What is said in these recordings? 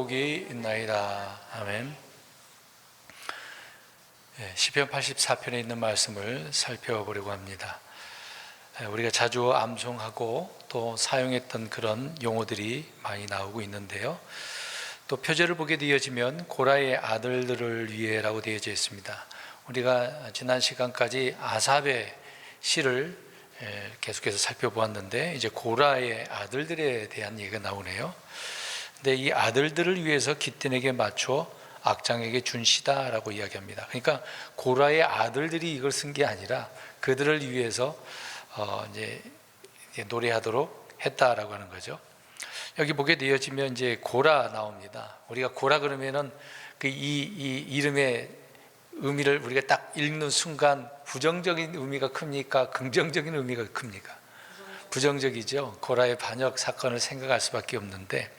복이 있나이다. 아멘. 시편 84편에 있는 말씀을 살펴보려고 합니다. 우리가 자주 암송하고 또 사용했던 그런 용어들이 많이 나오고 있는데요, 또 표제를 보게 되어지면 고라의 아들들을 위해라고 되어져 있습니다. 우리가 지난 시간까지 아삽의 시를 계속해서 살펴보았는데, 이제 고라의 아들들에 대한 얘기가 나오네요. 근데 이 아들들을 위해서 기띨에게 맞춰 악장에게 준 시다라고 이야기합니다. 그러니까 고라의 아들들이 이걸 쓴 게 아니라 그들을 위해서 이제 노래하도록 했다라고 하는 거죠. 여기 보게 되어지면 이제 고라 나옵니다. 우리가 고라 그러면은 이 이름의 의미를 우리가 딱 읽는 순간 부정적인 의미가 큽니까? 긍정적인 의미가 큽니까? 부정적이죠. 고라의 반역 사건을 생각할 수밖에 없는데,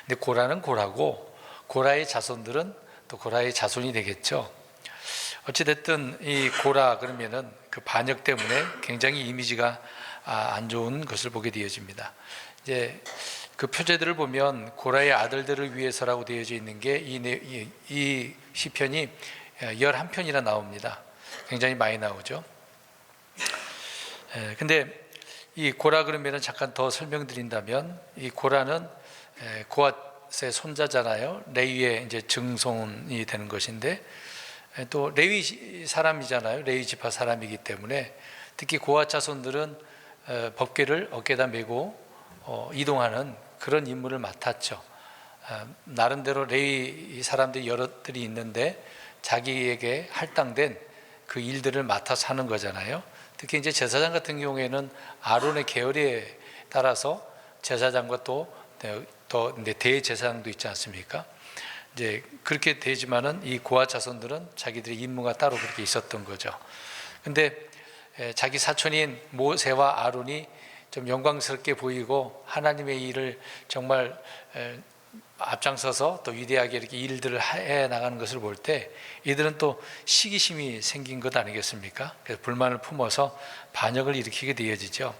근데 고라는 고라고 고라의 자손들은 또 고라의 자손이 되겠죠. 어찌됐든 이 고라 그러면은 그 반역 때문에 굉장히 이미지가 안 좋은 것을 보게 되어집니다. 이제 그 표제들을 보면 고라의 아들들을 위해서라고 되어져 있는 게 이 시편이 11편이나 나옵니다. 굉장히 많이 나오죠. 근데 이 고라 그러면은 잠깐 더 설명드린다면, 이 고라는 고앗의 손자잖아요. 레위의 이제 증손이 되는 것인데, 또 레위 사람이잖아요. 레위 지파 사람이기 때문에 특히 고앗 자손들은 법궤를 어깨에다 메고 이동하는 그런 임무를 맡았죠. 나름대로 레위 사람들이 여럿들이 있는데 자기에게 할당된 그 일들을 맡아서 하는 거잖아요. 특히 이제 제사장 같은 경우에는 아론의 계열에 따라서 제사장과 또 대제사장도 있지 않습니까? 이제 그렇게 되지만은 이 고앗 자손들은 자기들의 임무가 따로 그렇게 있었던 거죠. 근데 자기 사촌인 모세와 아론이 좀 영광스럽게 보이고 하나님의 일을 정말 앞장서서 또 위대하게 이렇게 일들을 해 나가는 것을 볼 때 이들은 또 시기심이 생긴 것 아니겠습니까? 그래서 불만을 품어서 반역을 일으키게 되어지죠.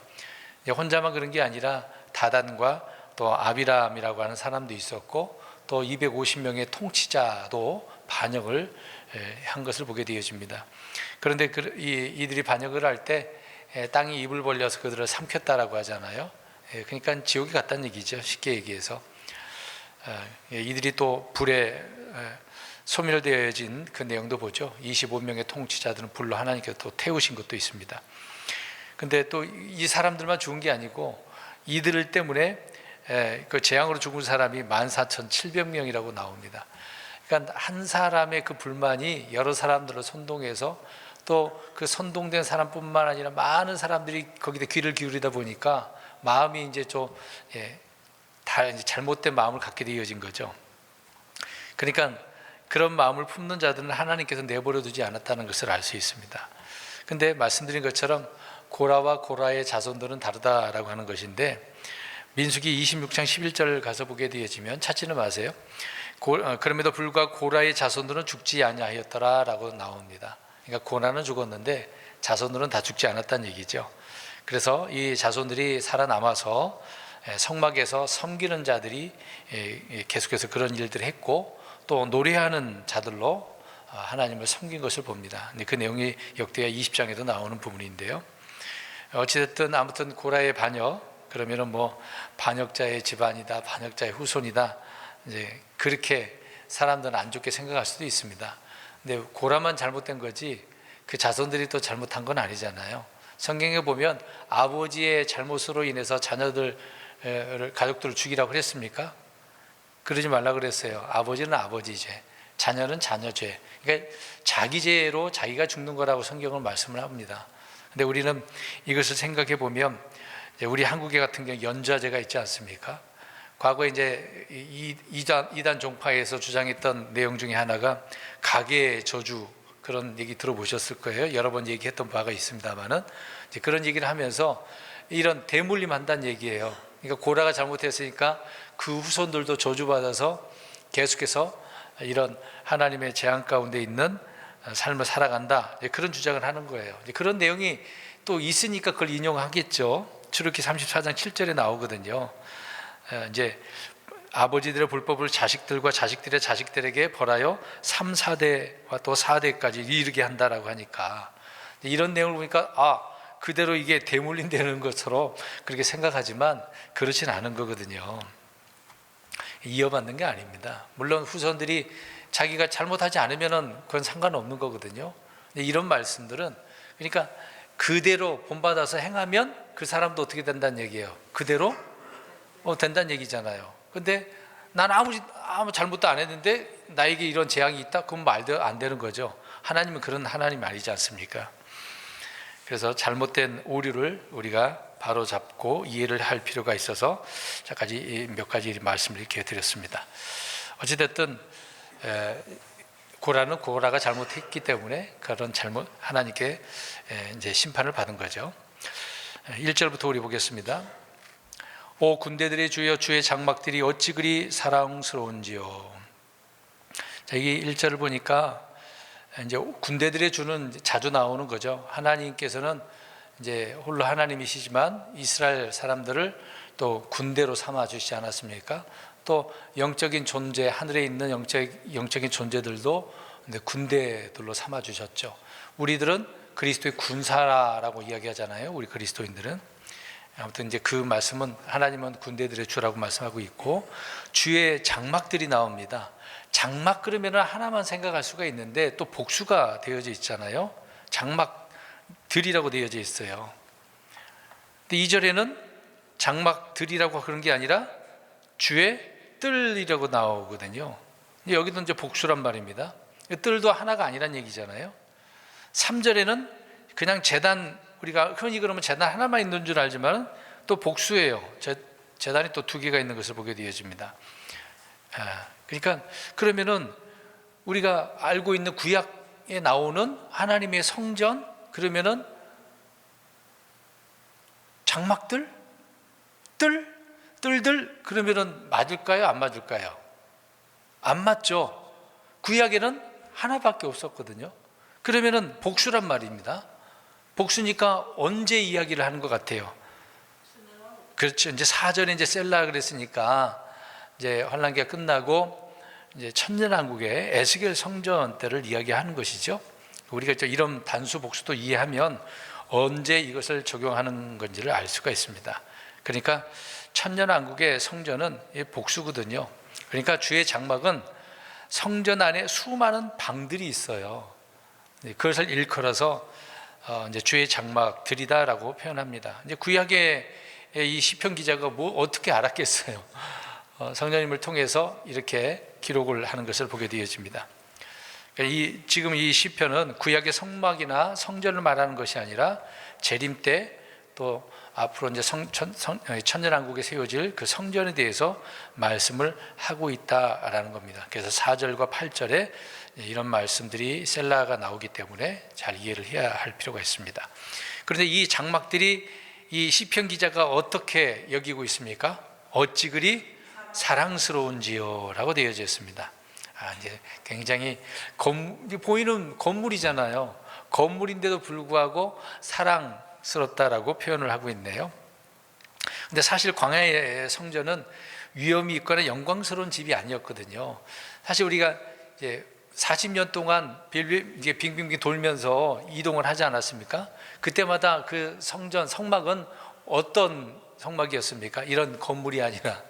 혼자만 그런 게 아니라 다단과 또 아비람이라고 하는 사람도 있었고, 또 250명의 통치자도 반역을 한 것을 보게 되어집니다. 그런데 이들이 반역을 할 때 땅이 입을 벌려서 그들을 삼켰다라고 하잖아요. 그러니까 지옥에 갔다는 얘기죠, 쉽게 얘기해서. 이들이 또 불에 소멸되어진 그 내용도 보죠. 25명의 통치자들은 불로 하나님께서 또 태우신 것도 있습니다. 근데 또 이 사람들만 죽은 게 아니고 이들 때문에 그 재앙으로 죽은 사람이 14,700명이라고 나옵니다. 그러니까 한 사람의 그 불만이 여러 사람들을 선동해서 또 그 선동된 사람뿐만 아니라 많은 사람들이 거기다 귀를 기울이다 보니까 마음이 이제 좀 잘못된 마음을 갖게 되어진 거죠. 그러니까 그런 마음을 품는 자들은 하나님께서 내버려 두지 않았다는 것을 알 수 있습니다. 근데 말씀드린 것처럼 고라와 고라의 자손들은 다르다라고 하는 것인데, 민수기 26장 11절을 가서 보게 되어지면 찾지는 마세요. 그럼에도 불구하고 고라의 자손들은 죽지 아니하였더라라고 나옵니다. 그러니까 고라는 죽었는데 자손들은 다 죽지 않았다는 얘기죠. 그래서 이 자손들이 살아남아서 성막에서 섬기는 자들이 계속해서 그런 일들을 했고, 또 노래하는 자들로 하나님을 섬긴 것을 봅니다. 그 내용이 역대하 20장에도 나오는 부분인데요, 어찌됐든 아무튼 고라의 반역 그러면은 뭐 반역자의 집안이다, 반역자의 후손이다, 이제 그렇게 사람들은 안 좋게 생각할 수도 있습니다. 근데 고라만 잘못된 거지 그 자손들이 또 잘못한 건 아니잖아요. 성경에 보면 아버지의 잘못으로 인해서 가족들을 죽이라고 그랬습니까? 그러지 말라 그랬어요. 아버지는 아버지 죄, 자녀는 자녀 죄. 그러니까 자기 죄로 자기가 죽는 거라고 성경은 말씀을 합니다. 근데 우리는 이것을 생각해 보면, 우리 한국에 같은 경우 연좌제가 있지 않습니까? 과거에 이제 이단 종파에서 주장했던 내용 중에 하나가 가계의 저주, 그런 얘기 들어보셨을 거예요. 여러 번 얘기했던 바가 있습니다만은, 그런 얘기를 하면서 이런 대물림 한다는 얘기예요. 그러니까 고라가 잘못했으니까 그 후손들도 저주받아서 계속해서 이런 하나님의 재앙 가운데 있는 삶을 살아간다, 그런 주장을 하는 거예요. 그런 내용이 또 있으니까 그걸 인용하겠죠. 출애굽기 34장 7절에 나오거든요. 이제 아버지들의 불법을 자식들과 자식들의 자식들에게 벌하여 3, 4대와 또 4대까지 이르게 한다라고 하니까, 이런 내용을 보니까 그대로 이게 대물림되는 것처럼 그렇게 생각하지만 그렇진 않은 거거든요. 이어받는 게 아닙니다. 물론 후손들이 자기가 잘못하지 않으면 그건 상관없는 거거든요. 이런 말씀들은 그러니까 그대로 본받아서 행하면 그 사람도 어떻게 된다는 얘기예요? 그대로 된다는 얘기잖아요. 근데 난 아무 잘못도 안 했는데 나에게 이런 재앙이 있다? 그건 말도 안 되는 거죠. 하나님은 그런 하나님 아니지 않습니까? 그래서 잘못된 오류를 우리가 바로 잡고 이해를 할 필요가 있어서 몇 가지 말씀을 이렇게 드렸습니다. 어찌됐든 고라는 고라가 잘못했기 때문에 그런 잘못 하나님께 이제 심판을 받은 거죠. 1절부터 우리 보겠습니다. 오 군대들의 주여 주의 장막들이 어찌 그리 사랑스러운지요. 자, 이게 1절을 보니까 이제 군대들의 주는 자주 나오는 거죠. 하나님께서는 이제 홀로 하나님이시지만 이스라엘 사람들을 또 군대로 삼아 주시지 않았습니까? 또 영적인 존재, 하늘에 있는 영적인 존재들도 군대들로 삼아 주셨죠. 우리들은 그리스도의 군사라고 이야기하잖아요. 우리 그리스도인들은. 아무튼 이제 그 말씀은 하나님은 군대들의 주라고 말씀하고 있고, 주의 장막들이 나옵니다. 장막 그러면 하나만 생각할 수가 있는데 또 복수가 되어져 있잖아요. 장막들이라고 되어져 있어요. 근데 2절에는 장막들이라고 그런 게 아니라 주의 뜰이라고 나오거든요. 여기도 이제 복수란 말입니다. 뜰도 하나가 아니란 얘기잖아요. 3절에는 그냥 제단, 우리가 흔히 그러면 제단 하나만 있는 줄 알지만 또 복수예요. 제단이 또 2개가 있는 것을 보게 되어집니다. 그러니까 그러면은 우리가 알고 있는 구약에 나오는 하나님의 성전, 그러면은 장막들, 뜰들 그러면은 맞을까요? 안 맞을까요? 안 맞죠. 구약에는 하나밖에 없었거든요. 그러면은 복수란 말입니다. 복수니까 언제 이야기를 하는 것 같아요? 그렇죠. 이제 4절에 이제 셀라 그랬으니까 이제 환란기가 끝나고 이제 천년왕국의 에스겔 성전 때를 이야기하는 것이죠. 우리가 이런 단수 복수도 이해하면 언제 이것을 적용하는 건지를 알 수가 있습니다. 그러니까 천년왕국의 성전은 복수거든요. 그러니까 주의 장막은 성전 안에 수많은 방들이 있어요. 그것을 일컬어서 이제 주의 장막들이다라고 표현합니다. 이제 구약의 이 시편 기자가 어떻게 알았겠어요? 성령님을 통해서 이렇게 기록을 하는 것을 보게 되어집니다. 지금 이 시편은 구약의 성막이나 성전을 말하는 것이 아니라 재림 때 또 앞으로 이제 천년왕국에 세워질 그 성전에 대해서 말씀을 하고 있다라는 겁니다. 그래서 4절과 8절에 이런 말씀들이 셀라가 나오기 때문에 잘 이해를 해야 할 필요가 있습니다. 그런데 이 장막들이 이 시편 기자가 어떻게 여기고 있습니까? 어찌 그리 사랑스러운지요 라고 되어져 있습니다. 이제 굉장히 보이는 건물이잖아요. 건물인데도 불구하고 사랑스럽다라고 표현을 하고 있네요. 근데 사실 광야의 성전은 위험이 있거나 영광스러운 집이 아니었거든요. 사실 우리가 이제 40년 동안 이제 빙빙빙 돌면서 이동을 하지 않았습니까? 그때마다 그 성막은 어떤 성막이었습니까? 이런 건물이 아니라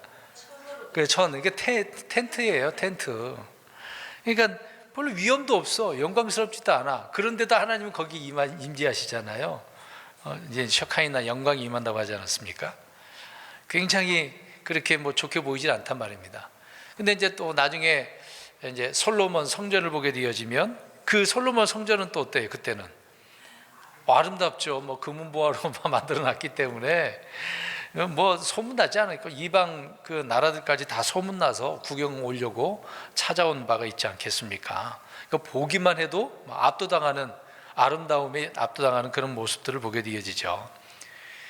이게 텐트예요, 텐트. 그러니까 별로 위험도 없어, 영광스럽지도 않아. 그런데도 하나님은 거기 임재하시잖아요. 이제 셔카이나 영광이 임한다고 하지 않았습니까? 굉장히 그렇게 좋게 보이질 않단 말입니다. 근데 이제 또 나중에 이제 솔로몬 성전을 보게 되어지면 그 솔로몬 성전은 또 어때요? 그때는 아름답죠. 금은보화로 만들어놨기 때문에 소문나지 않을까? 이방 그 나라들까지 다 소문나서 구경 오려고 찾아온 바가 있지 않겠습니까? 그러니까 보기만 해도 압도당하는, 아름다움에 압도당하는 그런 모습들을 보게 되어지죠.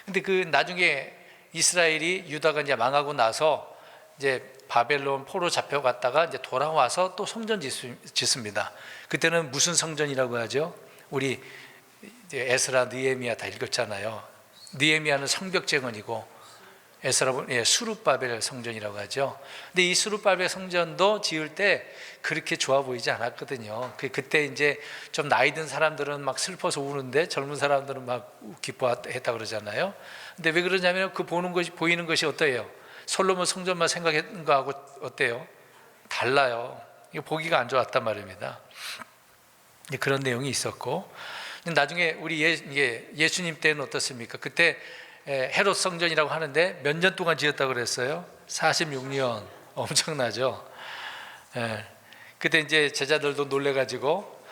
근데 그 나중에 이스라엘이 유다가 이제 망하고 나서 이제 바벨론 포로 잡혀갔다가 이제 돌아와서 또 성전 짓습니다. 그때는 무슨 성전이라고 하죠? 우리 에스라, 느헤미야 다 읽었잖아요. 느헤미야는 성벽 재건이고 수룹바벨 성전이라고 하죠. 근데 이 수룹바벨 성전도 지을 때 그렇게 좋아 보이지 않았거든요. 그때 이제 좀 나이 든 사람들은 막 슬퍼서 우는데 젊은 사람들은 막 기뻐했다 그러잖아요. 근데 왜 그러냐면 보이는 것이 어때요? 솔로몬 성전만 생각했는 거하고 어때요? 달라요. 이거 보기가 안 좋았단 말입니다. 그런 내용이 있었고, 나중에 우리 예수님 때는 어떻습니까? 그때 헤롯 성전이라고 하는데 몇 년 동안 지었다고 그랬어요? 46년. 엄청나죠? 그때 이제 제자들도 놀래가지고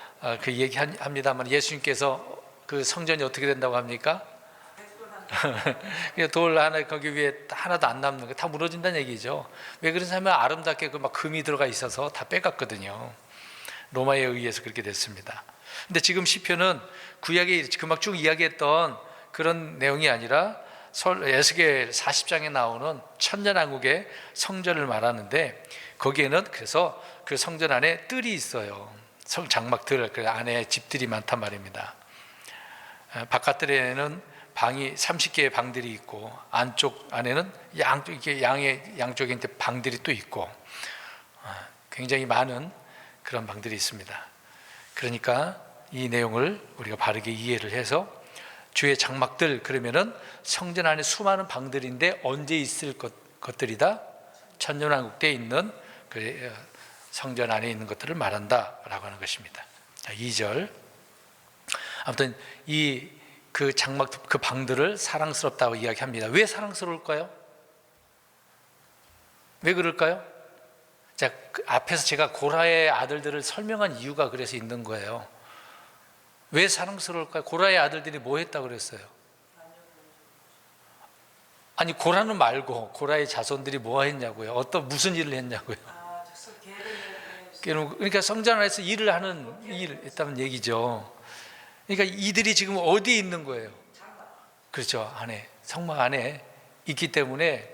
그 얘기합니다만, 예수님께서 그 성전이 어떻게 된다고 합니까? 돌 하나 거기 위에 하나도 안 남는 거 다 무너진다는 얘기죠. 왜 그러냐면 아름답게 막 금이 들어가 있어서 다 빼갔거든요. 로마에 의해서 그렇게 됐습니다. 근데 지금 시편은 구약에 금방 쭉 이야기했던 그런 내용이 아니라 에스겔 40장에 나오는 천년왕국의 성전을 말하는데, 거기에는 그래서 그 성전 안에 뜰이 있어요. 장막들, 그 안에 집들이 많단 말입니다. 바깥뜰에는 방이 30개의 방들이 있고, 안쪽 안에는 양쪽에 이제 방들이 또 있고, 굉장히 많은 그런 방들이 있습니다. 그러니까 이 내용을 우리가 바르게 이해를 해서, 주의 장막들 그러면은 성전 안에 수많은 방들인데 언제 있을 것들이다? 천년왕국 때 있는 그 성전 안에 있는 것들을 말한다라고 하는 것입니다. 자, 2절. 아무튼 그 장막, 그 방들을 사랑스럽다고 이야기합니다. 왜 사랑스러울까요? 왜 그럴까요? 자, 그 앞에서 제가 고라의 아들들을 설명한 이유가 그래서 있는 거예요. 왜 사랑스러울까요? 고라의 아들들이 뭐 했다고 그랬어요? 아니, 고라는 말고 고라의 자손들이 뭐 했냐고요? 무슨 일을 했냐고요? 그러니까 성전 안에서 일을 하는 일 했다는 얘기죠. 그러니까 이들이 지금 어디에 있는 거예요? 그렇죠. 안에, 성막 안에 있기 때문에,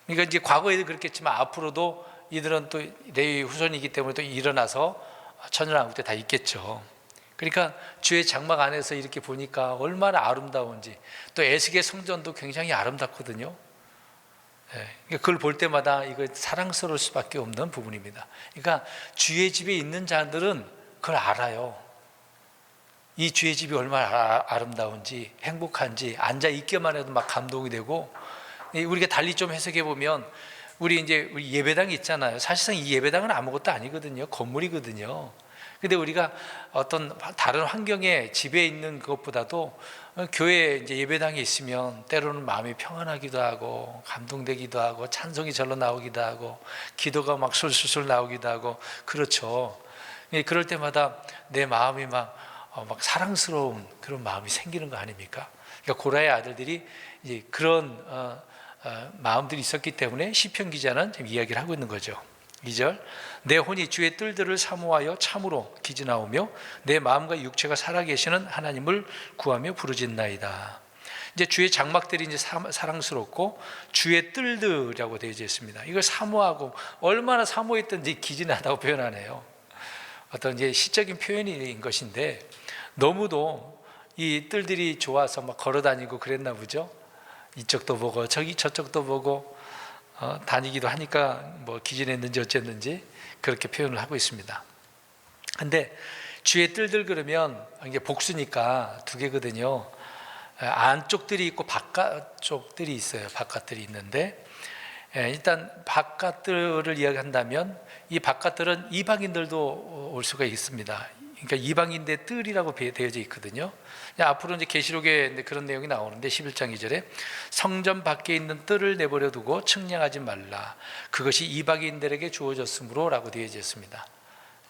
그러니까 이제 과거에도 그렇겠지만 앞으로도 이들은 또 레위 후손이기 때문에 또 일어나서 천년왕국 때 다 있겠죠. 그러니까 주의 장막 안에서 이렇게 보니까 얼마나 아름다운지, 또 에스겔 성전도 굉장히 아름답거든요. 그걸 볼 때마다 이거 사랑스러울 수밖에 없는 부분입니다. 그러니까 주의 집에 있는 자들은 그걸 알아요. 이 주의 집이 얼마나 아름다운지, 행복한지, 앉아 있기만 해도 막 감동이 되고, 우리가 달리 좀 해석해 보면, 우리 예배당이 있잖아요. 사실상 이 예배당은 아무것도 아니거든요. 건물이거든요. 근데 우리가 어떤 다른 환경에 집에 있는 것보다도 교회에 이제 예배당에 있으면 때로는 마음이 평안하기도 하고, 감동되기도 하고, 찬송이 절로 나오기도 하고, 기도가 막 술술술 나오기도 하고, 그렇죠. 그럴 때마다 내 마음이 막 사랑스러운 그런 마음이 생기는 거 아닙니까? 그러니까 고라의 아들들이 이제 그런 마음들이 있었기 때문에 시편 기자는 지금 이야기를 하고 있는 거죠. 2절. 내 혼이 주의 뜰들을 사모하여 참으로 기진하오며 내 마음과 육체가 살아계시는 하나님을 구하며 부르짖나이다. 이제 주의 장막들이 이제 사랑스럽고 주의 뜰들이라고 되어 있습니다. 이걸 사모하고, 얼마나 사모했던지 기진하다고 표현하네요. 어떤 이제 시적인 표현인 것인데, 너무도 이 뜰들이 좋아서 막 걸어다니고 그랬나 보죠. 이쪽도 보고 저쪽도 보고 다니기도 하니까 뭐 기진했는지 어쨌는지 그렇게 표현을 하고 있습니다. 근데 주의 뜰들 그러면 이게 복수니까 두 개거든요. 안쪽들이 있고 바깥쪽들이 있어요. 바깥들이 있는데, 일단 바깥들을 이야기한다면 이 바깥들은 이방인들도 올 수가 있습니다. 그러니까 이방인의 뜰이라고 되어져 있거든요. 앞으로 이제 계시록에 그런 내용이 나오는데 11장 2절에 성전 밖에 있는 뜰을 내버려 두고 측량하지 말라. 그것이 이방인들에게 주어졌으므로라고 되어져 있습니다.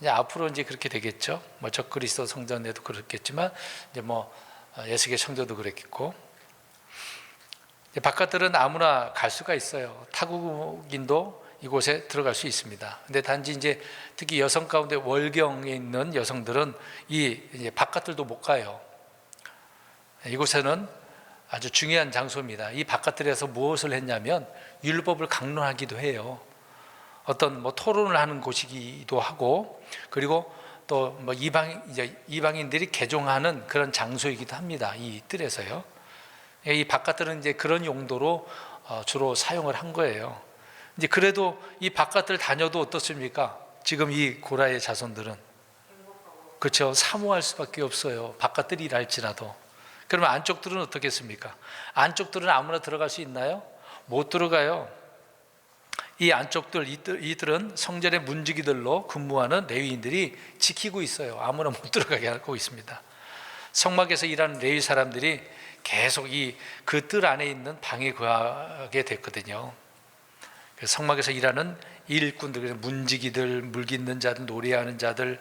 이제 앞으로 이제 그렇게 되겠죠. 뭐 적그리스도 성전에도 그렇겠지만, 이제 뭐 에스겔 성전도 그랬겠고, 바깥들은 아무나 갈 수가 있어요. 타국인도 이곳에 들어갈 수 있습니다. 근데 단지 이제 특히 여성 가운데 월경에 있는 여성들은 이제 바깥들도 못 가요. 이곳에는 아주 중요한 장소입니다. 이 바깥들에서 무엇을 했냐면 율법을 강론하기도 해요. 어떤 뭐 토론을 하는 곳이기도 하고, 그리고 또 뭐 이방인들이 개종하는 그런 장소이기도 합니다. 이 뜰에서요. 이 바깥들은 이제 그런 용도로 주로 사용을 한 거예요. 이제 그래도 이 바깥을 다녀도 어떻습니까? 지금 이 고라의 자손들은 그렇죠. 사모할 수밖에 없어요. 바깥들이 일할지라도. 그러면 안쪽들은 어떻겠습니까? 안쪽들은 아무나 들어갈 수 있나요? 못 들어가요. 이 안쪽들, 이들은 성전의 문지기들로 근무하는 레위인들이 지키고 있어요. 아무나 못 들어가게 하고 있습니다. 성막에서 일하는 레위 사람들이 계속 그 뜰 안에 있는 방에 거하게 됐거든요. 성막에서 일하는 일꾼들, 문지기들, 물 깃는 자들, 노래하는 자들,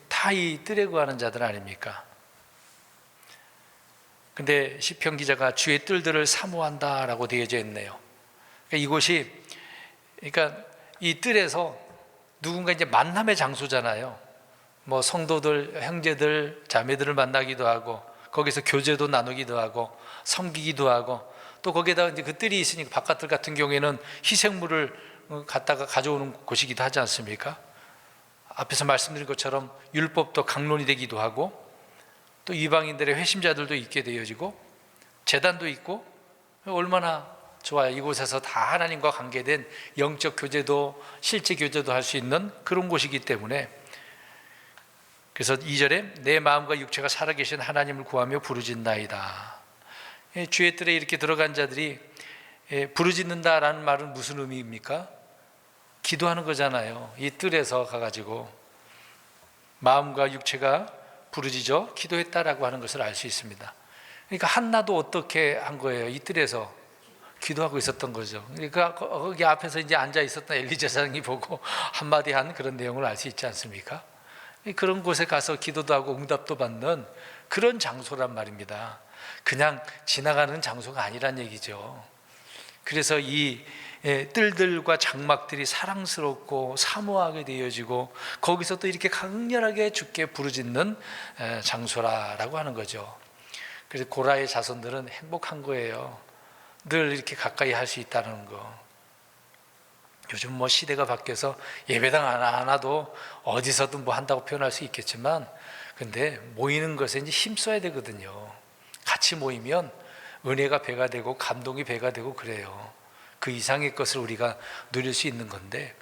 다 이 뜰에 거하는 자들 아닙니까? 근데 시편 기자가 주의 뜰들을 사모한다라고 되어져 있네요. 이곳이, 그러니까 이 뜰에서 누군가 이제 만남의 장소잖아요. 뭐 성도들, 형제들, 자매들을 만나기도 하고, 거기서 교제도 나누기도 하고, 섬기기도 하고, 또 거기에다가 이제 그 뜰이 있으니까 바깥들 같은 경우에는 희생물을 갖다가 가져오는 곳이기도 하지 않습니까? 앞에서 말씀드린 것처럼 율법도 강론이 되기도 하고, 또 이방인들의 회심자들도 있게 되어지고, 제단도 있고, 얼마나 좋아요. 이곳에서 다 하나님과 관계된 영적 교제도 실제 교제도 할 수 있는 그런 곳이기 때문에, 그래서 2절에 내 마음과 육체가 살아계신 하나님을 구하며 부르짖나이다. 주의 뜰에 이렇게 들어간 자들이 부르짖는다라는 말은 무슨 의미입니까? 기도하는 거잖아요. 이 뜰에서 가가지고 마음과 육체가 부르짖어 기도했다라고 하는 것을 알 수 있습니다. 그러니까 한나도 어떻게 한 거예요? 이 뜰에서 기도하고 있었던 거죠. 그러니까 거기 앞에서 이제 앉아 있었던 엘리 제사장이 보고 한마디 한 그런 내용을 알 수 있지 않습니까? 그런 곳에 가서 기도도 하고 응답도 받는 그런 장소란 말입니다. 그냥 지나가는 장소가 아니란 얘기죠. 그래서 이 뜰들과 장막들이 사랑스럽고 사모하게 되어지고, 거기서 또 이렇게 강렬하게 주께 부르짖는 장소라고 하는 거죠. 그래서 고라의 자손들은 행복한 거예요. 늘 이렇게 가까이 할 수 있다는 거. 요즘 뭐 시대가 바뀌어서 예배당 하나도 어디서든 뭐 한다고 표현할 수 있겠지만, 근데 모이는 것에 이제 힘써야 되거든요. 같이 모이면 은혜가 배가 되고 감동이 배가 되고 그래요. 그 이상의 것을 우리가 누릴 수 있는 건데,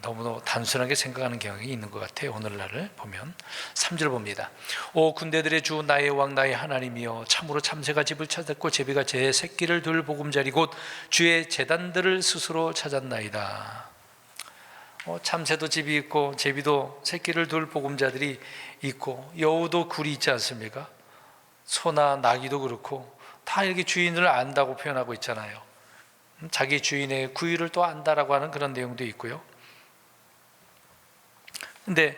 너무 단순하게 생각하는 경향이 있는 것 같아요. 오늘날을 보면 3절 봅니다. 오 군대들의 주 나의 왕 나의 하나님이여, 참으로 참새가 집을 찾았고 제비가 제 새끼를 둘 보금자리 곧 주의 제단들을 스스로 찾았나이다. 참새도 집이 있고 제비도 새끼를 둘 보금자들이 있고, 여우도 굴이 있지 않습니까? 소나 나귀도 그렇고 다 이렇게 주인을 안다고 표현하고 있잖아요. 자기 주인의 구유를 또 안다라고 하는 그런 내용도 있고요. 근데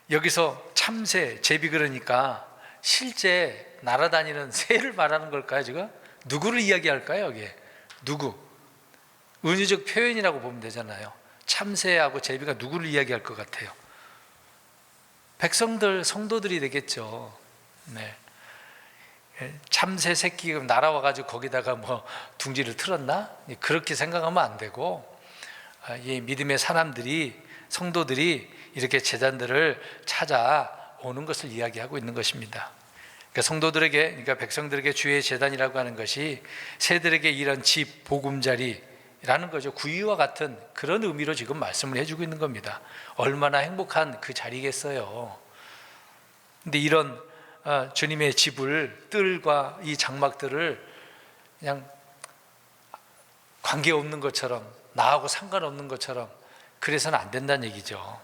여기서 참새, 제비 그러니까 실제 날아다니는 새를 말하는 걸까요? 지금 누구를 이야기할까요? 여기에 누구? 은유적 표현이라고 보면 되잖아요. 참새하고 제비가 누구를 이야기할 것 같아요? 백성들, 성도들이 되겠죠. 네. 참새 새끼가 날아와가지고 거기다가 뭐 둥지를 틀었나? 그렇게 생각하면 안 되고, 이 믿음의 사람들이, 성도들이 이렇게 제단들을 찾아오는 것을 이야기하고 있는 것입니다. 그러니까 성도들에게, 그러니까 백성들에게 주의 제단이라고 하는 것이 새들에게 이런 집, 보금자리라는 거죠. 구유와 같은 그런 의미로 지금 말씀을 해주고 있는 겁니다. 얼마나 행복한 그 자리겠어요. 근데 이런 주님의 집을, 뜰과 이 장막들을 그냥 관계없는 것처럼, 나하고 상관없는 것처럼 그래서는 안 된다는 얘기죠.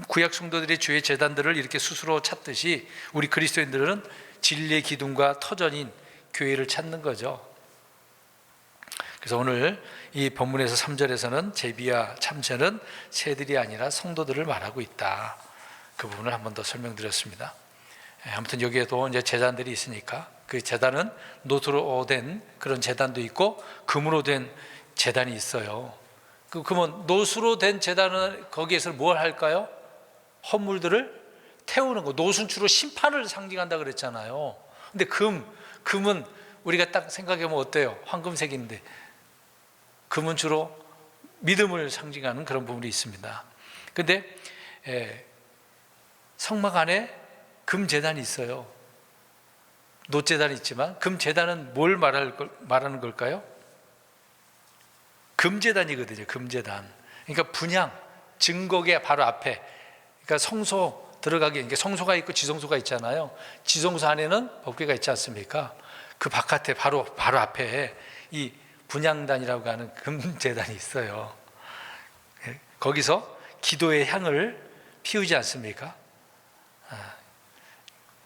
구약 성도들이 주의 제단들을 이렇게 스스로 찾듯이 우리 그리스도인들은 진리의 기둥과 터전인 교회를 찾는 거죠. 그래서 오늘 이 본문에서 3절에서는 제비와 참새는 새들이 아니라 성도들을 말하고 있다. 그 부분을 한 번 더 설명드렸습니다. 아무튼 여기에도 이제 제단들이 있으니까, 그 제단은 노트로 된 그런 제단도 있고 금으로 된 제단이 있어요. 그러면 노수로 된 제단은 거기에서 뭘 할까요? 헌물들을 태우는 거. 노수는 주로 심판을 상징한다 그랬잖아요. 근데 금은 우리가 딱 생각해보면 어때요? 황금색인데, 금은 주로 믿음을 상징하는 그런 부분이 있습니다. 근데 성막 안에 금 제단이 있어요. 노제단이 있지만 금제단은 뭘 말하는 걸까요? 금제단이거든요. 금제단. 그러니까 분향, 증거계 바로 앞에, 그러니까 성소 들어가기, 그러니까 성소가 있고 지성소가 있잖아요. 지성소 안에는 법궤가 있지 않습니까? 그 바깥에 바로 앞에 이 분향단이라고 하는 금제단이 있어요. 거기서 기도의 향을 피우지 않습니까?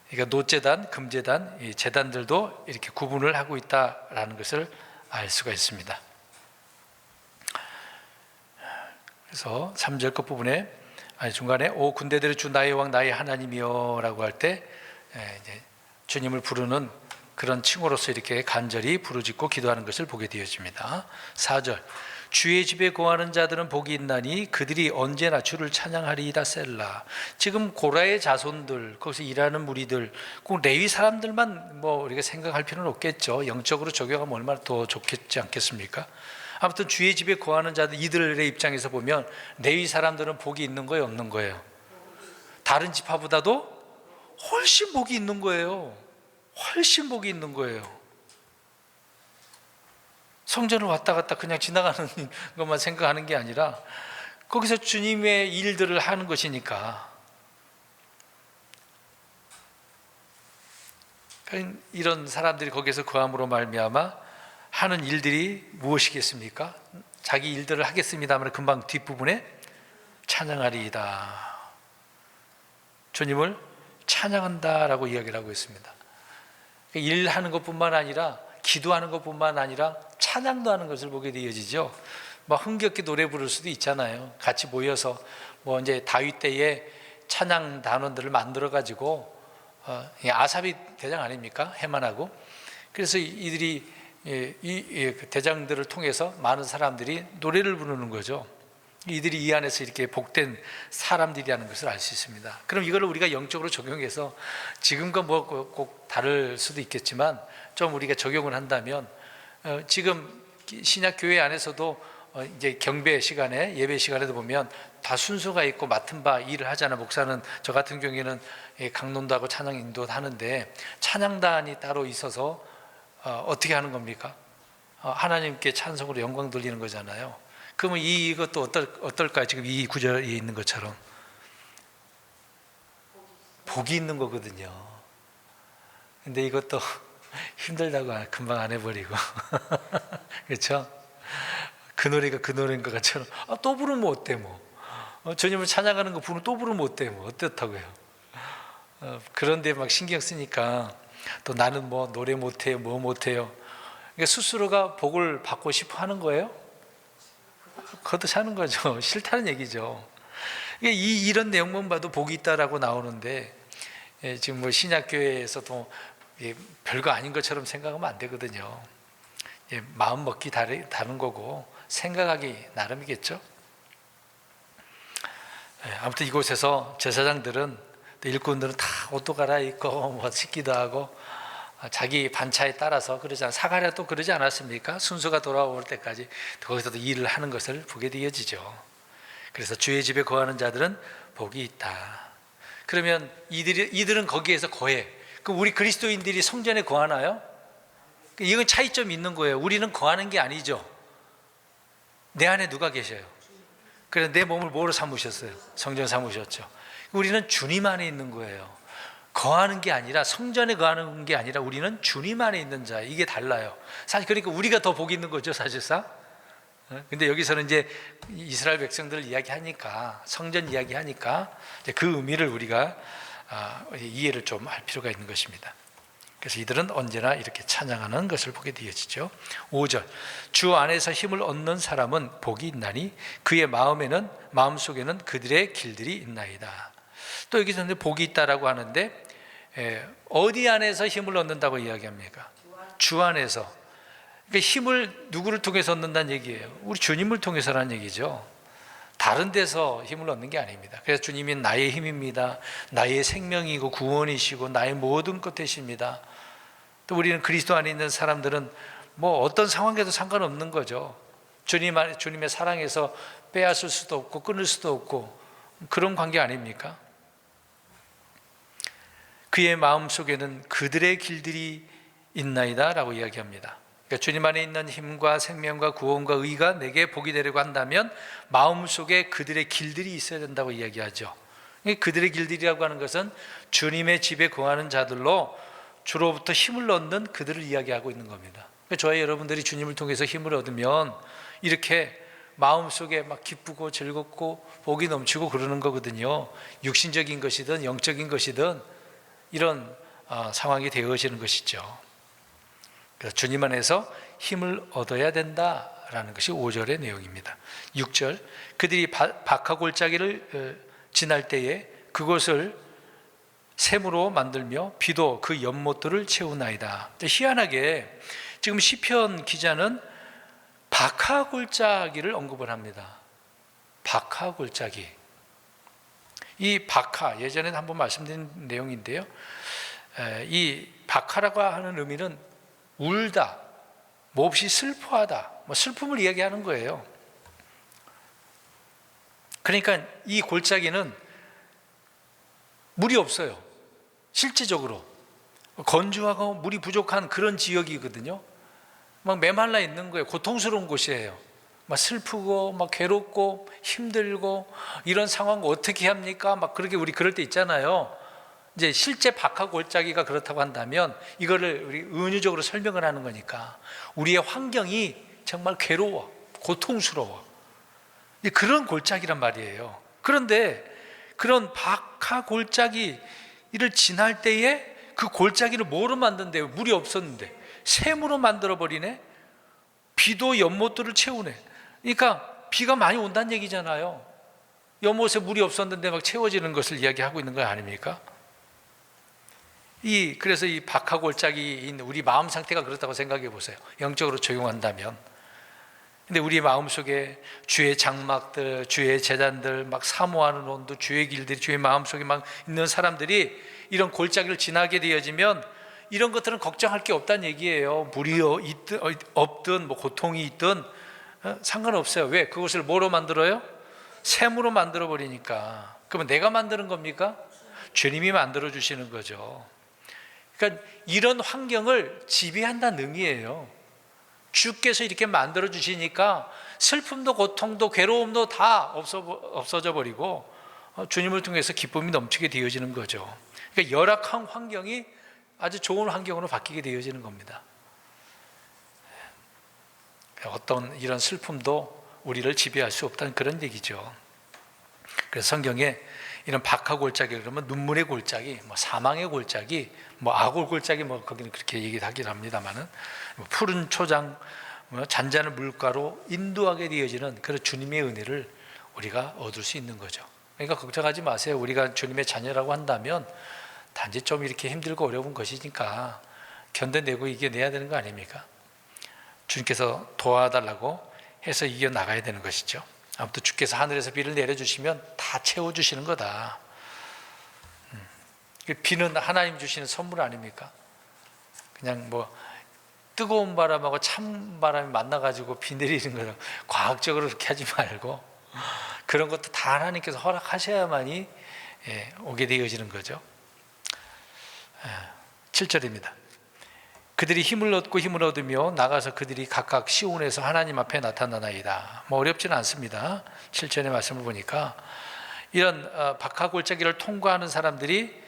그러니까 노제단, 금제단, 이 제단들도 이렇게 구분을 하고 있다라는 것을 알 수가 있습니다. 그래서 3절 끝부분에 중간에 오 군대들의 주 나의 왕 나의 하나님이여 라고 할 때 주님을 부르는 그런 칭호로서 이렇게 간절히 부르짖고 기도하는 것을 보게 되어집니다. 4절 주의 집에 거하는 자들은 복이 있나니 그들이 언제나 주를 찬양하리이다 셀라. 지금 고라의 자손들, 거기서 일하는 무리들, 꼭 레위 사람들만 뭐 우리가 생각할 필요는 없겠죠. 영적으로 적용하면 얼마나 더 좋겠지 않겠습니까? 아무튼 주의 집에 거하는 자들, 이들의 입장에서 보면 레위 사람들은 복이 있는 거예요, 없는 거예요? 다른 지파보다도 훨씬 복이 있는 거예요. 훨씬 복이 있는 거예요. 성전을 왔다 갔다 그냥 지나가는 것만 생각하는 게 아니라 거기서 주님의 일들을 하는 것이니까. 이런 사람들이 거기서 거함으로 말미암아 하는 일들이 무엇이겠습니까? 자기 일들을 하겠습니다만 금방 뒷부분에 찬양하리이다. 주님을 찬양한다라고 이야기를 하고 있습니다. 일하는 것뿐만 아니라 기도하는 것뿐만 아니라 찬양도 하는 것을 보게 되어지죠. 뭐 흥겹게 노래 부를 수도 있잖아요. 같이 모여서 뭐 이제 다윗 때에 찬양 단원들을 만들어 가지고 아삽이 대장 아닙니까? 해만하고. 그래서 이들이 이 대장들을 통해서 많은 사람들이 노래를 부르는 거죠. 이들이 이 안에서 이렇게 복된 사람들이라는 것을 알 수 있습니다. 그럼 이걸 우리가 영적으로 적용해서 지금과 뭐 꼭 다를 수도 있겠지만 좀 우리가 적용을 한다면 지금 신약 교회 안에서도 이제 경배 시간에 예배 시간에도 보면 다 순서가 있고 맡은 바 일을 하잖아. 목사는 저 같은 경우에는 강론도 하고 찬양 인도도 하는데 찬양단이 따로 있어서 어떻게 하는 겁니까? 하나님께 찬송으로 영광 돌리는 거잖아요. 그러면 이것도 어떨까요? 지금 이 구절에 있는 것처럼 복이 있는 거거든요. 근데 이것도 힘들다고 금방 안 해버리고 그렇죠? 그 노래가 그 노래인 것 같처럼 또 부르면 어때 뭐 주님을 찬양하는 거 부르면 또 부르면 어때 뭐 어떻다고요? 그런데 막 신경 쓰니까 또 나는 뭐 노래 못해요 뭐 못해요. 그러니까 스스로가 복을 받고 싶어 하는 거예요? 그것도 사는 거죠. 싫다는 얘기죠. 이런 내용만 봐도 복이 있다라고 나오는데 지금 뭐 신약교회에서도 별거 아닌 것처럼 생각하면 안 되거든요. 마음 먹기 다른 거고 생각하기 나름이겠죠. 아무튼 이곳에서 제사장들은 일꾼들은 다 옷도 갈아입고 뭐 씻기도 하고 자기 반차에 따라서 그러지 사가랴도 그러지 않았습니까? 순서가 돌아올 때까지 거기서도 일을 하는 것을 보게 되어지죠. 그래서 주의 집에 거하는 자들은 복이 있다. 그러면 이들은 거기에서 거해. 그럼 우리 그리스도인들이 성전에 거하나요? 이건 차이점이 있는 거예요. 우리는 거하는 게 아니죠. 내 안에 누가 계셔요? 그래서 내 몸을 뭐로 삼으셨어요? 성전 삼으셨죠. 우리는 주님 안에 있는 거예요. 거하는 게 아니라 성전에 거하는 게 아니라 우리는 주님 안에 있는 자. 이게 달라요. 사실 그러니까 우리가 더 복이 있는 거죠, 사실상. 근데 여기서는 이제 이스라엘 백성들을 이야기하니까 성전 이야기하니까 이제 그 의미를 우리가 이해를 좀 할 필요가 있는 것입니다. 그래서 이들은 언제나 이렇게 찬양하는 것을 보게 되어지죠. 5절 주 안에서 힘을 얻는 사람은 복이 있나니 그의 마음속에는 그들의 길들이 있나이다. 또 여기서 복이 있다라고 하는데 어디 안에서 힘을 얻는다고 이야기합니까? 주 안에서. 그러니까 힘을 누구를 통해서 얻는다는 얘기예요? 우리 주님을 통해서라는 얘기죠. 다른 데서 힘을 얻는 게 아닙니다. 그래서 주님이 나의 힘입니다. 나의 생명이고 구원이시고 나의 모든 것 되십니다. 또 우리는 그리스도 안에 있는 사람들은 뭐 어떤 상황에도 상관없는 거죠. 주님의 사랑에서 빼앗을 수도 없고 끊을 수도 없고 그런 관계 아닙니까? 그의 마음속에는 그들의 길들이 있나이다 라고 이야기합니다. 그러니까 주님 안에 있는 힘과 생명과 구원과 의가 내게 복이 되려고 한다면 마음속에 그들의 길들이 있어야 된다고 이야기하죠. 그들의 길들이라고 하는 것은 주님의 집에 거하는 자들로 주로부터 힘을 얻는 그들을 이야기하고 있는 겁니다. 저와 여러분들이 주님을 통해서 힘을 얻으면 이렇게 마음속에 막 기쁘고 즐겁고 복이 넘치고 그러는 거거든요. 육신적인 것이든 영적인 것이든 이런 상황이 되어지는 것이죠. 그래서 주님 안에서 힘을 얻어야 된다라는 것이 5절의 내용입니다. 6절, 그들이 박하골짜기를 지날 때에 그것을 샘으로 만들며 비도 그 연못들을 채우나이다. 희한하게 지금 시편 기자는 박하골짜기를 언급을 합니다. 박하골짜기. 이 박하, 예전에 한번 말씀드린 내용인데요. 이 박하라고 하는 의미는 울다, 몹시 슬퍼하다, 슬픔을 이야기하는 거예요. 그러니까 이 골짜기는 물이 없어요. 실제적으로 건조하고 물이 부족한 그런 지역이거든요. 막 메말라 있는 거예요. 고통스러운 곳이에요. 막 슬프고 막 괴롭고 힘들고 이런 상황 어떻게 합니까? 막 그렇게 우리 그럴 때 있잖아요. 이제 실제 박하골짜기가 그렇다고 한다면 이거를 우리 은유적으로 설명을 하는 거니까 우리의 환경이 정말 괴로워, 고통스러워. 그런 골짜기란 말이에요. 그런데 그런 박하골짜기를 지날 때에 그 골짜기를 뭐로 만든대요? 물이 없었는데 샘으로 만들어버리네. 비도 연못들을 채우네. 그러니까 비가 많이 온다는 얘기잖아요. 연못에 물이 없었는데 막 채워지는 것을 이야기하고 있는 거 아닙니까? 그래서 이 박하골짜기인 우리 마음 상태가 그렇다고 생각해 보세요. 영적으로 적용한다면. 근데 우리 마음속에 주의 장막들, 주의 제단들, 막 사모하는 온도, 주의 길들이 주의 마음속에 막 있는 사람들이 이런 골짜기를 지나게 되어지면 이런 것들은 걱정할 게 없다는 얘기예요. 물이 있든 없든 뭐 고통이 있든 상관없어요. 왜? 그것을 뭐로 만들어요? 샘으로 만들어 버리니까. 그러면 내가 만드는 겁니까? 주님이 만들어 주시는 거죠. 그러니까 이런 환경을 지배한다는 의미예요. 주께서 이렇게 만들어 주시니까 슬픔도 고통도 괴로움도 다 없어져 버리고 주님을 통해서 기쁨이 넘치게 되어지는 거죠. 그러니까 열악한 환경이 아주 좋은 환경으로 바뀌게 되어지는 겁니다. 어떤 이런 슬픔도 우리를 지배할 수 없다는 그런 얘기죠. 그래서 성경에 이런 박하골짜기 그러면 눈물의 골짜기, 사망의 골짜기, 악올 골짜기 거기는 그렇게 얘기하긴 합니다만은 푸른 초장, 잔잔한 물가로 인도하게 되어지는 그런 주님의 은혜를 우리가 얻을 수 있는 거죠. 그러니까 걱정하지 마세요. 우리가 주님의 자녀라고 한다면 단지 좀 이렇게 힘들고 어려운 것이니까 견뎌내고 이겨내야 되는 거 아닙니까? 주님께서 도와달라고 해서 이겨나가야 되는 것이죠. 아무튼 주께서 하늘에서 비를 내려주시면 다 채워주시는 거다. 비는 하나님 주시는 선물 아닙니까? 그냥 뜨거운 바람하고 찬 바람이 만나가지고 비 내리는 거는 과학적으로 그렇게 하지 말고 그런 것도 다 하나님께서 허락하셔야만이 오게 되어지는 거죠. 7절입니다. 그들이 힘을 얻고 힘을 얻으며 나가서 그들이 각각 시온에서 하나님 앞에 나타나나이다. 어렵지는 않습니다. 7절의 말씀을 보니까 이런 박하골짜기를 통과하는 사람들이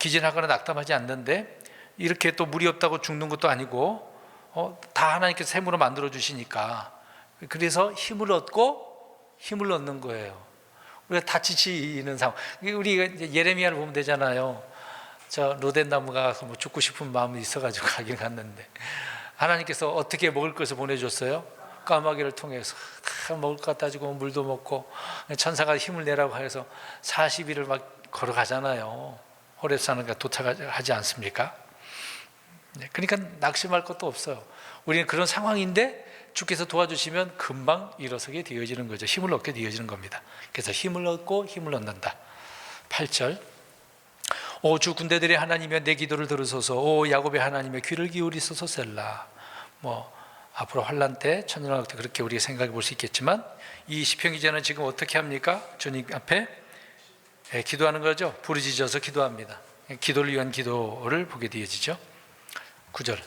기진하거나 낙담하지 않는데 이렇게 또 물이 없다고 죽는 것도 아니고 다 하나님께서 샘으로 만들어 주시니까 그래서 힘을 얻고 힘을 얻는 거예요. 우리가 다 지치는 상황. 우리 예레미야를 보면 되잖아요. 저 로덴 나무가 죽고 싶은 마음이 있어가지고 가긴 갔는데 하나님께서 어떻게 먹을 것을 보내줬어요? 까마귀를 통해서 다 먹을 것 갖다 주고 물도 먹고 천사가 힘을 내라고 해서 40일을 막 걸어가잖아요. 호렙산을 도착하지 않습니까? 그러니까 낙심할 것도 없어요. 우리는 그런 상황인데 주께서 도와주시면 금방 일어서게 되어지는 거죠. 힘을 얻게 되어지는 겁니다. 그래서 힘을 얻고 힘을 얻는다. 8절 오 주 군대들의 하나님이여 내 기도를 들으소서. 오 야곱의 하나님이여 귀를 기울이소서. 셀라. 앞으로 환난 때 천년왕국 때 그렇게 우리가 생각해 볼 수 있겠지만 이 시편 기자는 지금 어떻게 합니까? 주님 앞에 기도하는 거죠. 부르짖어서 기도합니다. 기도를 위한 기도를 보게 되어지죠. 9절.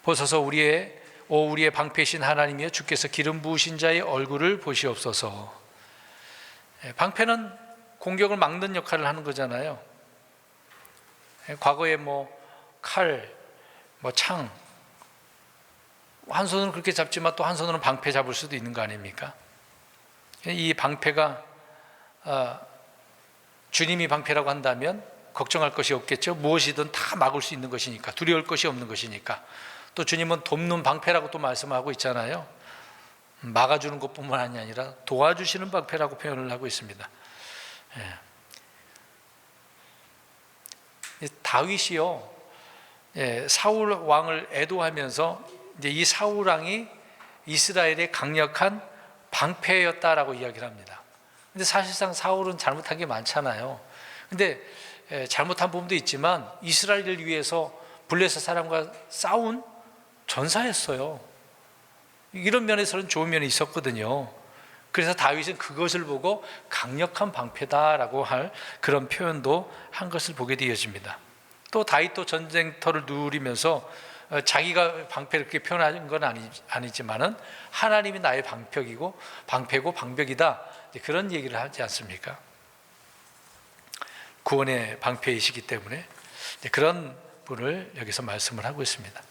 보소서 우리의 방패이신 하나님이여 주께서 기름 부으신 자의 얼굴을 보시옵소서. 방패는 공격을 막는 역할을 하는 거잖아요. 과거에 칼, 창, 한 손으로 그렇게 잡지만 또 한 손으로는 방패 잡을 수도 있는 거 아닙니까? 이 방패가 주님이 방패라고 한다면 걱정할 것이 없겠죠. 무엇이든 다 막을 수 있는 것이니까, 두려울 것이 없는 것이니까. 또 주님은 돕는 방패라고 또 말씀하고 있잖아요. 막아주는 것뿐만 아니라 도와주시는 방패라고 표현을 하고 있습니다. 다윗이요, 사울 왕을 애도하면서 이제 이 사울 왕이 이스라엘의 강력한 방패였다라고 이야기를 합니다. 근데 사실상 사울은 잘못한 게 많잖아요. 근데 잘못한 부분도 있지만 이스라엘을 위해서 블레셋 사람과 싸운 전사였어요. 이런 면에서는 좋은 면이 있었거든요. 그래서 다윗은 그것을 보고 강력한 방패다라고 할 그런 표현도 한 것을 보게 되어집니다. 또 다윗도 전쟁터를 누리면서 자기가 방패를 그렇게 표현하는 건 아니지만은 하나님이 나의 방패고 방벽이다, 그런 얘기를 하지 않습니까? 구원의 방패이시기 때문에 그런 분을 여기서 말씀을 하고 있습니다.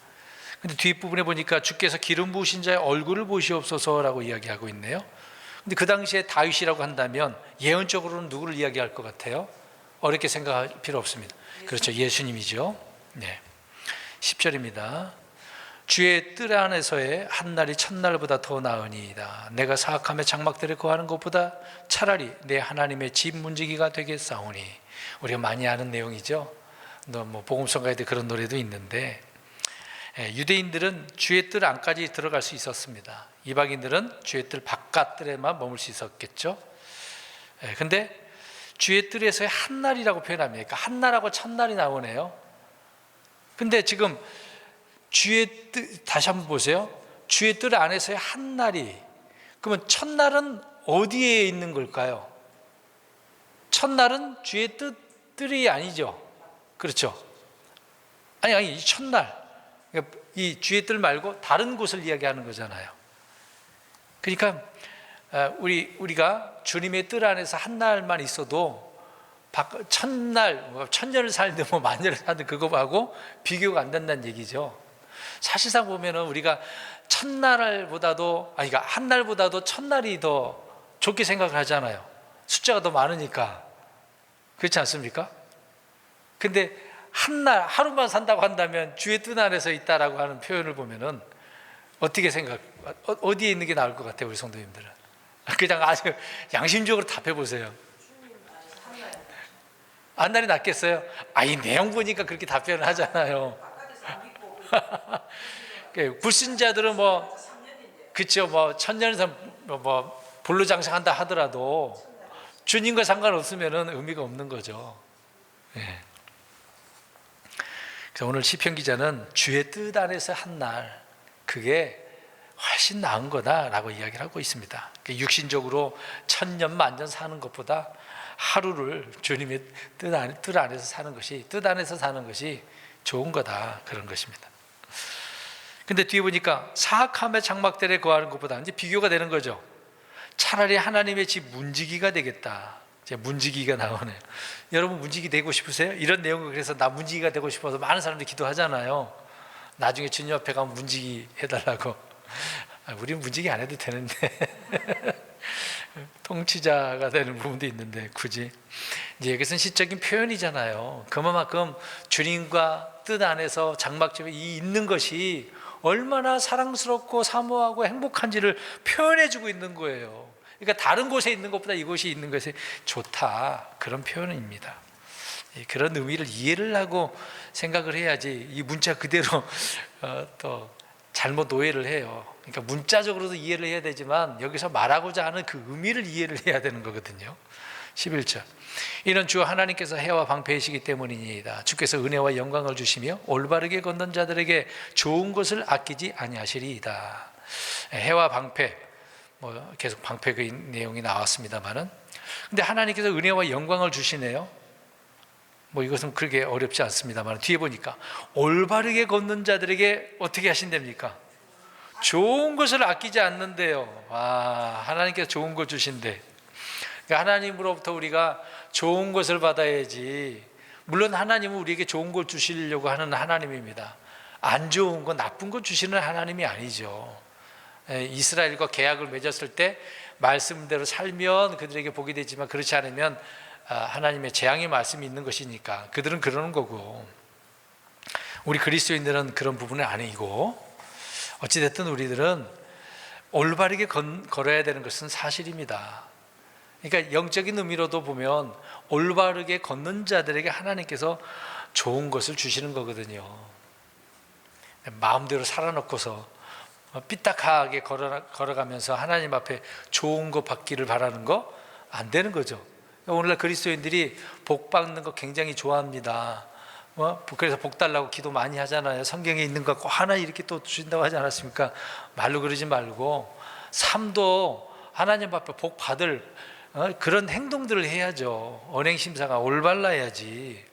근데 뒷부분에 보니까 주께서 기름 부으신 자의 얼굴을 보시옵소서라고 이야기하고 있네요. 근데 그 당시에 다윗이라고 한다면 예언적으로는 누구를 이야기할 것 같아요? 어렵게 생각할 필요 없습니다. 그렇죠, 예수님이죠. 10절입니다. 주의 뜰 안에서의 한날이 첫날보다 더 나으니이다. 내가 사악함의 장막들에 거하는 것보다 차라리 내 하나님의 집 문지기가 되겠사오니. 우리가 많이 아는 내용이죠. 복음성가에도 그런 노래도 있는데, 유대인들은 주의 뜰 안까지 들어갈 수 있었습니다. 이방인들은 주의 뜰 바깥뜰에만 머물 수 있었겠죠. 근데 주의 뜰에서의 한날이라고 표현합니다. 그러니까 한날하고 첫날이 나오네요. 근데 지금 주의 뜰, 다시 한번 보세요. 주의 뜰 안에서의 한날이, 그러면 첫날은 어디에 있는 걸까요? 첫날은 주의 뜰이 아니죠. 그렇죠? 아니, 이 첫날, 그러니까 이 주의 뜰 말고 다른 곳을 이야기하는 거잖아요. 그러니까 우리가 주님의 뜰 안에서 한 날만 있어도 첫날, 천년을 살든 만년을 살든 그거하고 비교가 안 된다는 얘기죠. 사실상 보면은 우리가 첫날보다도, 그러니까 한 날보다도 첫날이 더 좋게 생각을 하잖아요. 숫자가 더 많으니까. 그렇지 않습니까? 근데 한 날, 하루만 산다고 한다면 주의 뜰 안에서 있다라고 하는 표현을 보면은 어떻게 어디에 있는 게 나을 것 같아요, 우리 성도님들은? 그냥 아주 양심적으로 답해 보세요. 한 날이 낫겠어요? 이 내용 보니까 그렇게 답변을 하잖아요. 불신자들은 그쵸, 천년에서 불로장생한다 하더라도 주님과 상관없으면 의미가 없는 거죠. 그래서 오늘 시편 기자는 주의 뜻 안에서 한 날, 그게 훨씬 나은 거다라고 이야기를 하고 있습니다. 육신적으로 천년 만년 사는 것보다 하루를 주님의 뜻 안에서 사는 것이 좋은 거다, 그런 것입니다. 근데 뒤에 보니까 사악함의 장막들에 거하는 것보다 이제 비교가 되는 거죠. 차라리 하나님의 집 문지기가 되겠다. 이제 문지기가 나오네요. 여러분 문지기 되고 싶으세요? 이런 내용을, 그래서 나 문지기가 되고 싶어서 많은 사람들이 기도하잖아요. 나중에 주님 앞에 가면 문지기 해달라고. 우리는 문지기 안 해도 되는데 통치자가 되는 부분도 있는데 굳이. 이제 여기서는 시적인 표현이잖아요. 그만큼 주님과 뜻 안에서 장막집에 있는 것이 얼마나 사랑스럽고 사모하고 행복한지를 표현해주고 있는 거예요. 그러니까 다른 곳에 있는 것보다 이곳이 있는 것이 좋다, 그런 표현입니다. 그런 의미를 이해를 하고 생각을 해야지 이 문자 그대로 또 잘못 오해를 해요. 그러니까 문자적으로도 이해를 해야 되지만 여기서 말하고자 하는 그 의미를 이해를 해야 되는 거거든요. 11절. 이는 주 하나님께서 해와 방패이시기 때문이니이다. 주께서 은혜와 영광을 주시며 올바르게 걷는 자들에게 좋은 것을 아끼지 아니하시리이다. 해와 방패, 계속 방패 그 내용이 나왔습니다만은, 근데 하나님께서 은혜와 영광을 주시네요. 뭐 이것은 그렇게 어렵지 않습니다만 뒤에 보니까 올바르게 걷는 자들에게 어떻게 하신답니까? 좋은 것을 아끼지 않는데요. 와, 하나님께서 좋은 걸 주신대. 그러니까 하나님으로부터 우리가 좋은 것을 받아야지. 물론 하나님은 우리에게 좋은 걸 주시려고 하는 하나님입니다. 안 좋은 거, 나쁜 거 주시는 하나님이 아니죠. 이스라엘과 계약을 맺었을 때 말씀대로 살면 그들에게 복이 되지만 그렇지 않으면 하나님의 재앙의 말씀이 있는 것이니까 그들은 그러는 거고, 우리 그리스도인들은 그런 부분은 아니고, 어찌됐든 우리들은 올바르게 걸어야 되는 것은 사실입니다. 그러니까 영적인 의미로도 보면 올바르게 걷는 자들에게 하나님께서 좋은 것을 주시는 거거든요. 마음대로 살아놓고서 삐딱하게 걸어가면서 하나님 앞에 좋은 거 받기를 바라는 거 안 되는 거죠. 오늘날 그리스도인들이 복 받는 거 굉장히 좋아합니다. 그래서 복 달라고 기도 많이 하잖아요. 성경에 있는 거 하나 이렇게 또 주신다고 하지 않았습니까? 말로 그러지 말고 삶도 하나님 앞에 복 받을 그런 행동들을 해야죠. 언행심사가 올바라야지.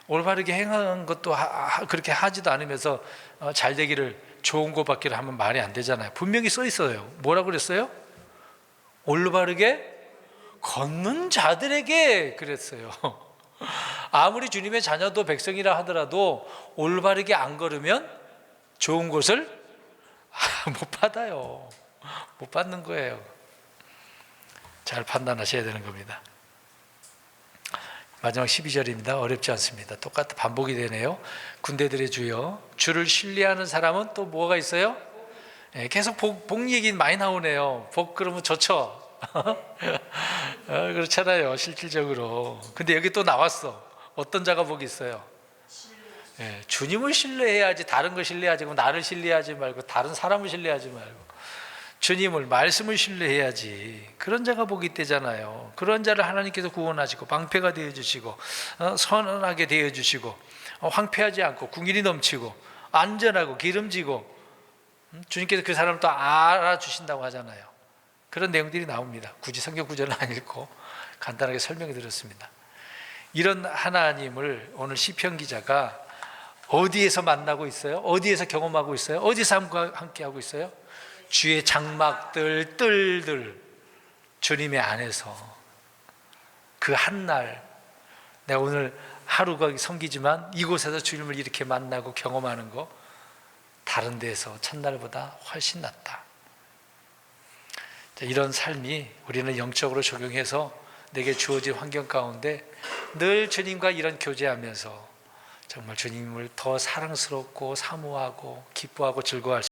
올바르게 행하는 것도 그렇게 하지도 않으면서 잘 되기를, 좋은 거 받기를 하면 말이 안 되잖아요. 분명히 써 있어요. 뭐라고 그랬어요? 올바르게 걷는 자들에게 그랬어요. 아무리 주님의 자녀도 백성이라 하더라도 올바르게 안 걸으면 좋은 것을 못 받아요. 못 받는 거예요. 잘 판단하셔야 되는 겁니다. 마지막 12절입니다. 어렵지 않습니다. 똑같은 반복이 되네요. 군대들의 주여, 주를 신뢰하는 사람은 또 뭐가 있어요? 계속 복 얘기 많이 나오네요. 복 그러면 좋죠. 그렇잖아요, 실질적으로. 근데 여기 또 나왔어. 어떤 자가 복이 있어요? 주님을 신뢰해야지. 다른 걸 신뢰하지 말고, 나를 신뢰하지 말고, 다른 사람을 신뢰하지 말고 주님을, 말씀을 신뢰해야지. 그런 자가 복이 있대잖아요. 그런 자를 하나님께서 구원하시고 방패가 되어주시고 선언하게 되어주시고 황폐하지 않고 궁일이 넘치고 안전하고 기름지고, 주님께서 그 사람을 또 알아주신다고 하잖아요. 그런 내용들이 나옵니다. 굳이 성경 구절은 안 읽고 간단하게 설명해 드렸습니다. 이런 하나님을 오늘 시편 기자가 어디에서 만나고 있어요? 어디에서 경험하고 있어요? 어디서 함께 하고 있어요? 주의 장막들, 뜰들, 주님의 안에서 그 한날, 내가 오늘 하루가 섬기지만 이곳에서 주님을 이렇게 만나고 경험하는 거 다른 데서 첫날보다 훨씬 낫다. 이런 삶이 우리는 영적으로 적용해서 내게 주어진 환경 가운데 늘 주님과 이런 교제하면서 정말 주님을 더 사랑스럽고 사모하고 기뻐하고 즐거워할 수